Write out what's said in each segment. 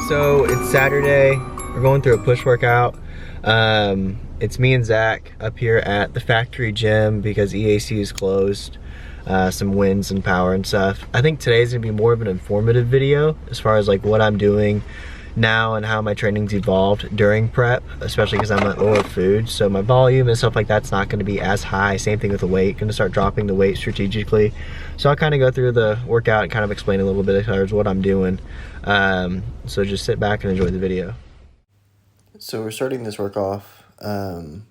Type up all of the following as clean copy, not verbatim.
So it's Saturday. We're going through a push workout. It's me and Zach up here at the factory gym because EAC is closed. Some winds and power and stuff. I think today's gonna be more of an informative video as far as like what I'm doing now and how my training's evolved during prep, especially because I'm at lower food. So my volume and stuff like that's not gonna be as high. Same thing with the weight. Gonna start dropping the weight strategically. So I'll kind of go through the workout and kind of explain a little bit as far as what I'm doing. So just sit back and enjoy the video. So we're starting this work off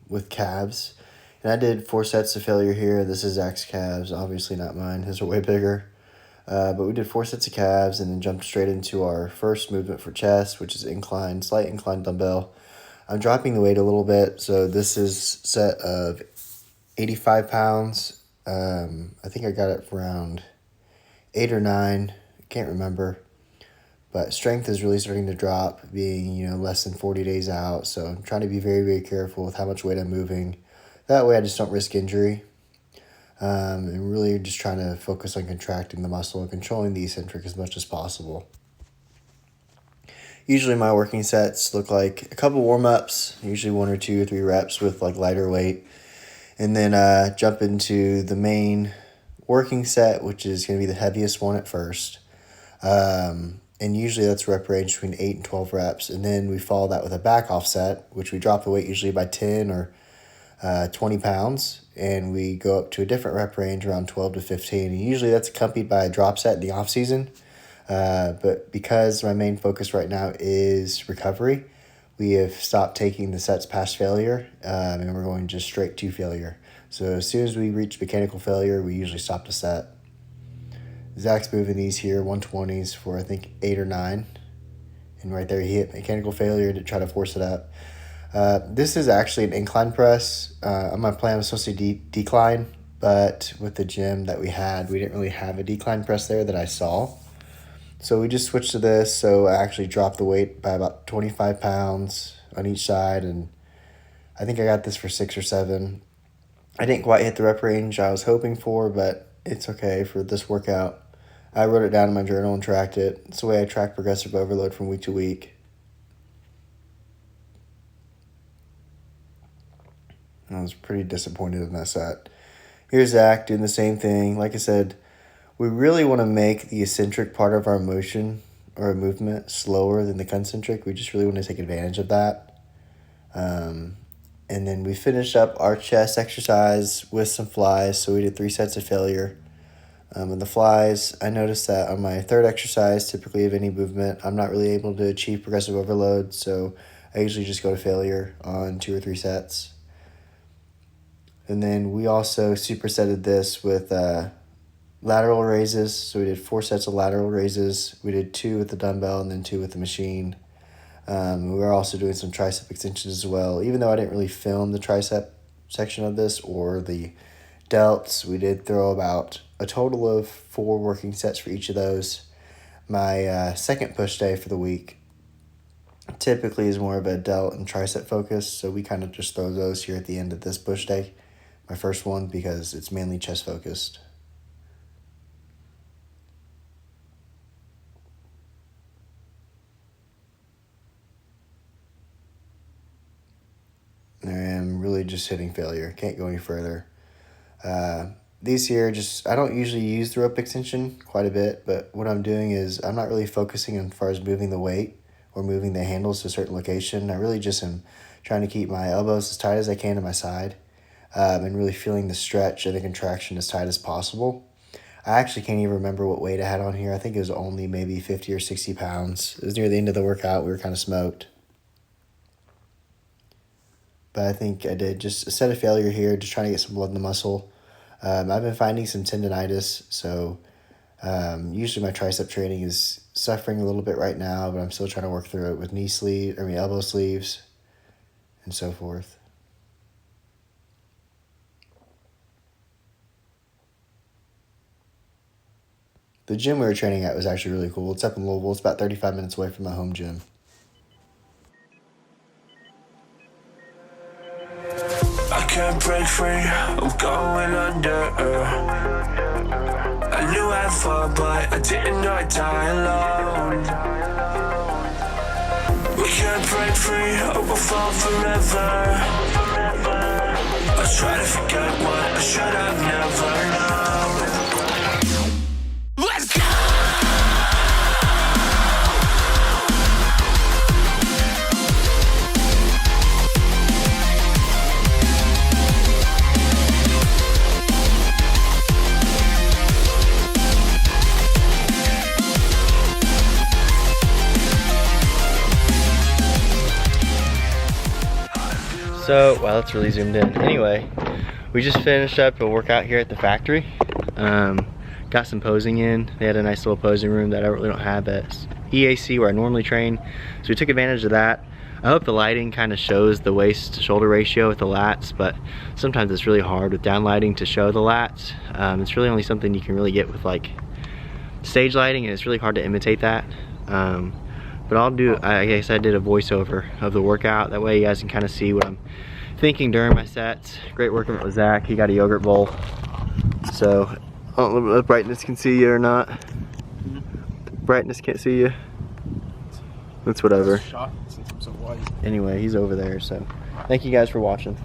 with calves. And I did 4 sets of failure here. This is Zach's calves, obviously not mine. His are way bigger. But we did 4 sets of calves and then jumped straight into our first movement for chest, which is incline, slight incline dumbbell. I'm dropping the weight a little bit. So this is a set of 85 pounds. I think I got it for around 8 or 9. I can't remember. But strength is really starting to drop, being, less than 40 days out. So I'm trying to be very, very careful with how much weight I'm moving. That way I just don't risk injury. And really just trying to focus on contracting the muscle and controlling the eccentric as much as possible. Usually my working sets look like a couple warm-ups, usually 1 or 2 or 3 reps with like lighter weight. And then jump into the main working set, which is going to be the heaviest one at first. And usually that's rep range between 8 and 12 reps. And then we follow that with a back off set, which we drop the weight usually by 10 or 20 pounds. And we go up to a different rep range around 12 to 15. And usually that's accompanied by a drop set in the off season. But because my main focus right now is recovery, we have stopped taking the sets past failure. And we're going just straight to failure. So as soon as we reach mechanical failure, we usually stop the set. Zach's moving these here, 120s for I think 8 or 9. And right there he hit mechanical failure to try to force it up. This is actually an incline press. My plan was supposed to decline, but with the gym that we had, we didn't really have a decline press there that I saw. So we just switched to this. So I actually dropped the weight by about 25 pounds on each side. And I think I got this for 6 or 7. I didn't quite hit the rep range I was hoping for, but it's okay for this workout. I wrote it down in my journal and tracked it. It's the way I track progressive overload from week to week. I was pretty disappointed in that set. Here's Zach doing the same thing. Like I said, we really want to make the eccentric part of our motion or a movement slower than the concentric. We just really want to take advantage of that. And then we finished up our chest exercise with some flies. So we did 3 sets of failure. And the flies, I noticed that on my third exercise, typically of any movement, I'm not really able to achieve progressive overload. So I usually just go to failure on 2 or 3 sets. And then we also supersetted this with lateral raises. So we did 4 sets of lateral raises. We did 2 with the dumbbell and then 2 with the machine. We were also doing some tricep extensions as well. Even though I didn't really film the tricep section of this or the delts, we did throw about a total of 4 working sets for each of those. My second push day for the week typically is more of a delt and tricep focus, so we kind of just throw those here at the end of this push day, my first one, because it's mainly chest focused. I am really just hitting failure. Can't go any further. These here, I don't usually use the rope extension quite a bit, but what I'm doing is I'm not really focusing as far as moving the weight or moving the handles to a certain location. I really just am trying to keep my elbows as tight as I can to my side and really feeling the stretch and the contraction as tight as possible. I actually can't even remember what weight I had on here. I think it was only maybe 50 or 60 pounds. It was near the end of the workout. We were kind of smoked. But I think I did just a set of failure here, just trying to get some blood in the muscle. I've been finding some tendonitis, so usually my tricep training is suffering a little bit right now, but I'm still trying to work through it with elbow sleeves, and so forth. The gym we were training at was actually really cool. It's up in Louisville. It's about 35 minutes away from my home gym. I can't break free, I'm going under. I knew I'd fall, but I didn't know I'd die alone. can't break free, I will fall forever. I try to forget what I should have never known. Let's go! So, wow, that's really zoomed in. Anyway, we just finished up a workout here at the factory. Got some posing in. They had a nice little posing room that I really don't have at EAC where I normally train. So we took advantage of that. I hope the lighting kind of shows the waist to shoulder ratio with the lats, but sometimes it's really hard with down lighting to show the lats. It's really only something you can really get with like stage lighting, and it's really hard to imitate that. But I'll do, I guess I did a voiceover of the workout. That way you guys can kind of see what I'm thinking during my sets. Great working with Zach. He got a yogurt bowl. So, I don't know if the brightness can see you or not. Brightness can't see you. That's whatever. Anyway, he's over there, so thank you guys for watching.